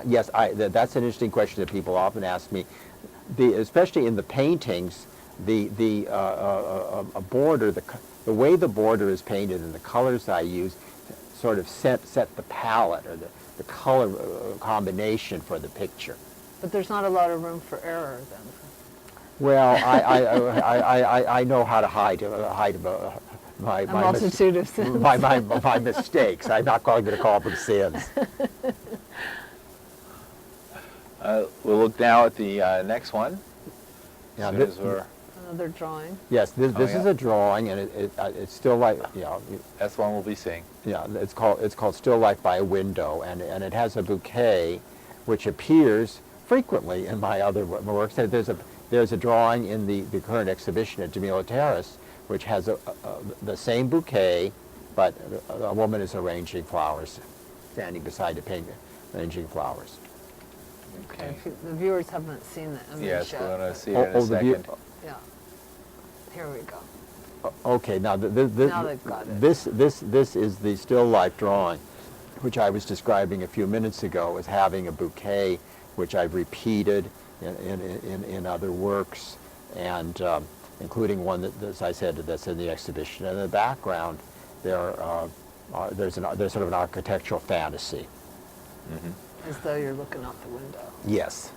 Yes, that's an interesting question that people often ask me. Especially in the paintings, a border, the way the border is painted and the colors I use sort of set the palette or the color combination for the picture. But there's not a lot of room for error then. Well, I know how to hide my multitude of sins. my mistakes. I'm not going to call them sins. We'll look now at the next one. Yeah, another drawing. Yes, this is a drawing, and it's still life. That's the one we'll be seeing. Yeah, it's called Still Life by a Window, and it has a bouquet, which appears frequently in my other works. There's a drawing in the current exhibition at DeRienzo Terrace, which has the same bouquet, but a woman is arranging flowers, standing beside a painting, arranging flowers. Okay. The viewers haven't seen the image yes, yet. we're going to see it in a second. Yeah. Here we go. Okay, now now they've got it. This is the still life drawing, which I was describing a few minutes ago as having a bouquet, which I've repeated in other works, and including one that, as I said, that's in the exhibition. And in the background, there's sort of an architectural fantasy. Mm-hmm. As though you're looking out the window. Yes.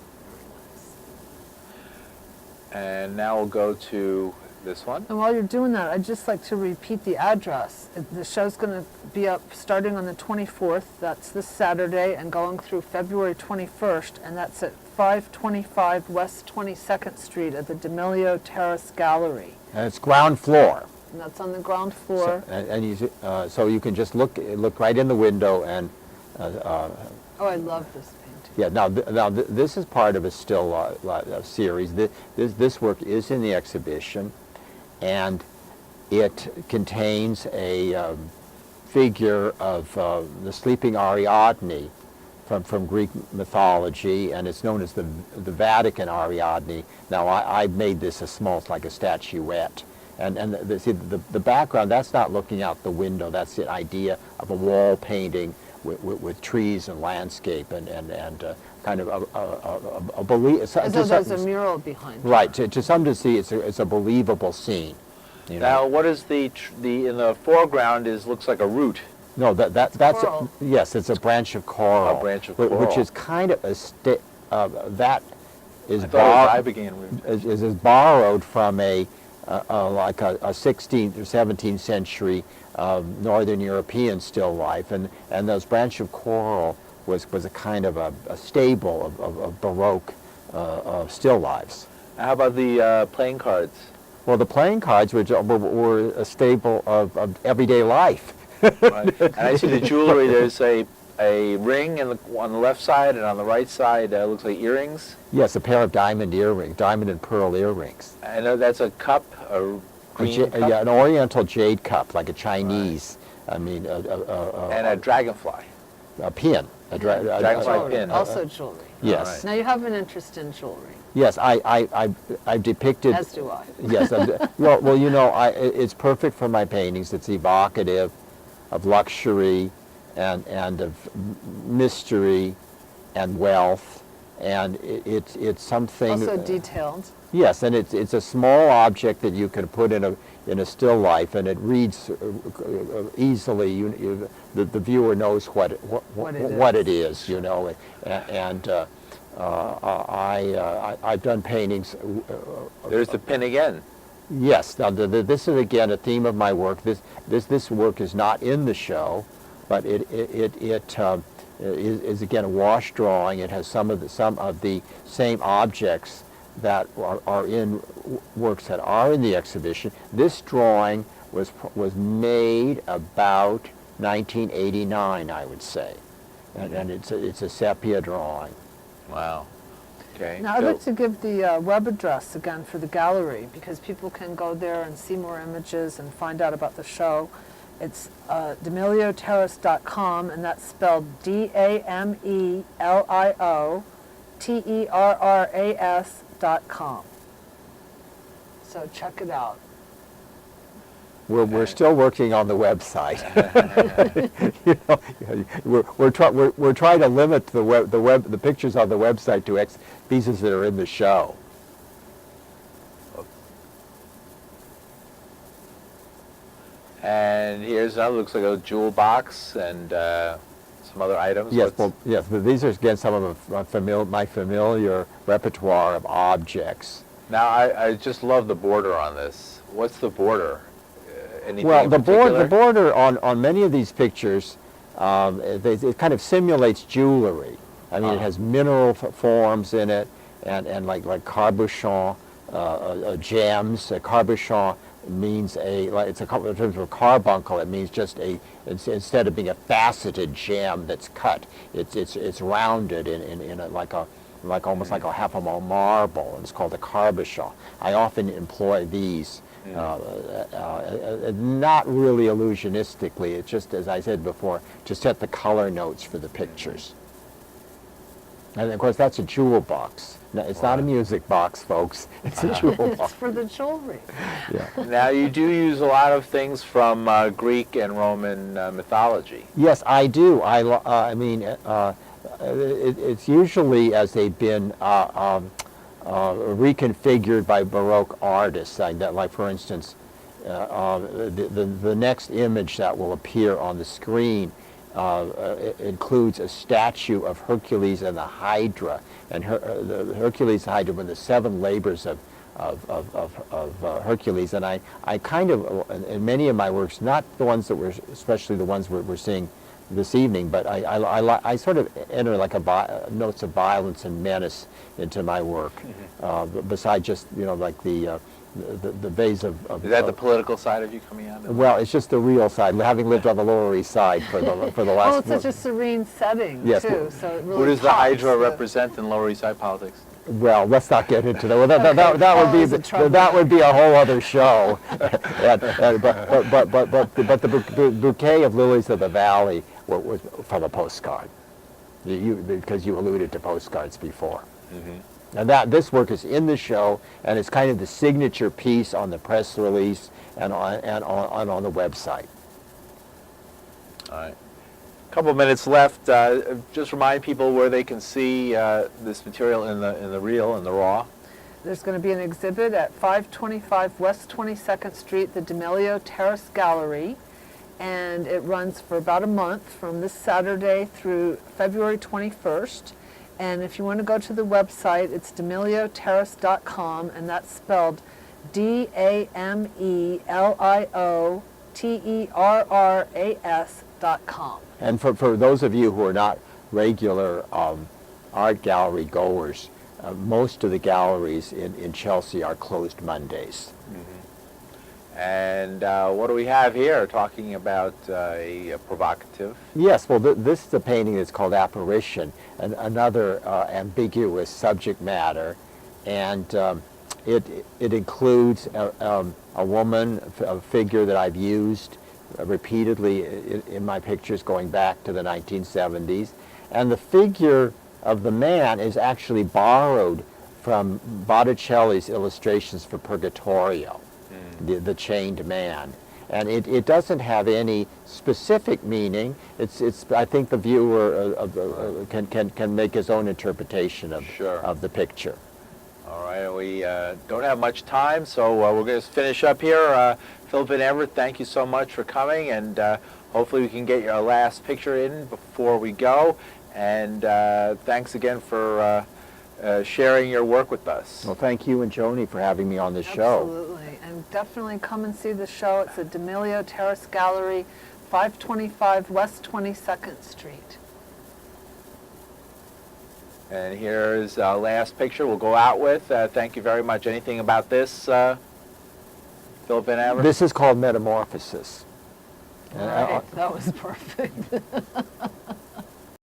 And now we'll go to this one. And while you're doing that, I'd just like to repeat the address. The show's going to be up starting on the 24th. That's this Saturday, and going through February 21st, and that's at 525 West 22nd Street at the DeRienzo Terrace Gallery. And it's ground floor. And that's on the ground floor. So you can just look right in the window and. Oh, I love this painting. Yeah. Now this is part of a still series. This work is in the exhibition, and it contains a figure of the sleeping Ariadne from Greek mythology, and it's known as the Vatican Ariadne. Now I made this as small, it's like a statuette. And the background, that's not looking out the window. That's the idea of a wall painting with trees and landscape and kind of a belief. As though there's a mural behind. Right. To some to see, it's a believable scene. Now, what is in the foreground looks like a root. No, that's coral. Yes, it's a branch of coral. A branch of coral, which is kind of that is is borrowed from like a 16th or 17th century Northern European still life, and those branch of coral was a kind of a stable of Baroque still lifes. How about the playing cards? Well, the playing cards were a staple of everyday life. Right. And I see the jewelry. There's a ring on the left side, and on the right side looks like earrings. Yes, a pair of diamond and pearl earrings. I know that's a cup, a green cup. Yeah, an oriental jade cup, like a Chinese. Right. I mean, and a dragonfly. A pin. Dragonfly pin. Also jewelry. Yes. Right. Now you have an interest in jewelry. Yes, I've depicted. As do I. Yes. Well, you know, it's perfect for my paintings. It's evocative of luxury and of mystery and wealth, and it's something. Also detailed. Yes, and it's a small object that you can put in a still life, and it reads easily. The viewer knows what it is, you know, and I've done paintings. There's the pin again. Yes. Now this is again a theme of my work. This work is not in the show, but it is again a wash drawing. It has some of the same objects that are in works that are in the exhibition. This drawing was made about 1989, I would say, and it's a sepia drawing. Wow. Okay. Now I'd like to give the web address again for the gallery, because people can go there and see more images and find out about the show. It's DeRienzoTerrace.com, and that's spelled DAMELIOTERRAS.com. So check it out. We're still working on the website. You know, we're trying to limit the pictures on the website to pieces that are in the show. And here's another, looks like a jewel box and some other items. Yes, well, yes, but these are again some of my familiar repertoire of objects. Now, I just love the border on this. What's the border? Anything Well, in the particular? border on many of these pictures, it kind of simulates jewelry. I mean, it has mineral forms in it, and like cabochon, gems. Cabochon means it's a couple in terms of a carbuncle. It means just instead of being a faceted gem that's cut, it's rounded in almost like a half of a marble, and it's called a cabochon. I often employ these. Not really illusionistically. It's just, as I said before, to set the color notes for the pictures. And of course, that's a jewel box. No, it's not a music box, folks. It's a jewel It's box. for the jewelry. Yeah. Now, you do use a lot of things from Greek and Roman mythology. Yes, I do. I mean, it's usually as they've been reconfigured by Baroque artists. Like for instance, the next image that will appear on the screen includes a statue of Hercules and the Hydra, and the Hercules and Hydra were the 7 labors of Hercules. And I kind of, in many of my works, not the ones that were, especially the ones we're seeing this evening, but I sort of enter like notes of violence and menace into my work. Besides just like the vase of. Is that the political side of you coming out? Well, it's just the real side. Having lived on the Lower East Side for the last. Oh, it's such a serene setting Yes, too. So it really Who does the pops Hydra represent in Lower East Side politics? Well, let's not get into that. Well, that Paul is in trouble. that would be a whole other show. But the bouquet of lilies of the valley was from a postcard. Because you alluded to postcards before. And this work is in the show, and it's kind of the signature piece on the press release and on the website. All right. A couple minutes left. Just remind people where they can see this material in the reel, in the raw. There's going to be an exhibit at 525 West 22nd Street, the D'Amelio Terrace Gallery, and it runs for about a month from this Saturday through February 21st. And if you want to go to the website, it's DeMelioTerrace.com, and that's spelled DAMELIOTERRAS.com. And for those of you who are not regular art gallery goers, most of the galleries in Chelsea are closed Mondays. And what do we have here? Talking about a provocative. Yes, well, this is a painting that's called Apparition, another ambiguous subject matter, and it includes a woman, a figure that I've used repeatedly in my pictures going back to the 1970s, and the figure of the man is actually borrowed from Botticelli's illustrations for Purgatorio, the chained man. And it doesn't have any specific meaning. I think the viewer can make his own interpretation of the picture. All right, we don't have much time, so we're going to finish up here. Philip Van Aver, thank you so much for coming, and hopefully we can get your last picture in before we go. And thanks again for sharing your work with us. Well, thank you and Joni for having me on this show. Absolutely, and definitely come and see the show. It's at D'Amelio Terrace Gallery, 525 West 22nd Street. And here's our last picture we'll go out with. Thank you very much. Anything about this, Philip Van Aver? This is called Metamorphosis. Right, that was perfect.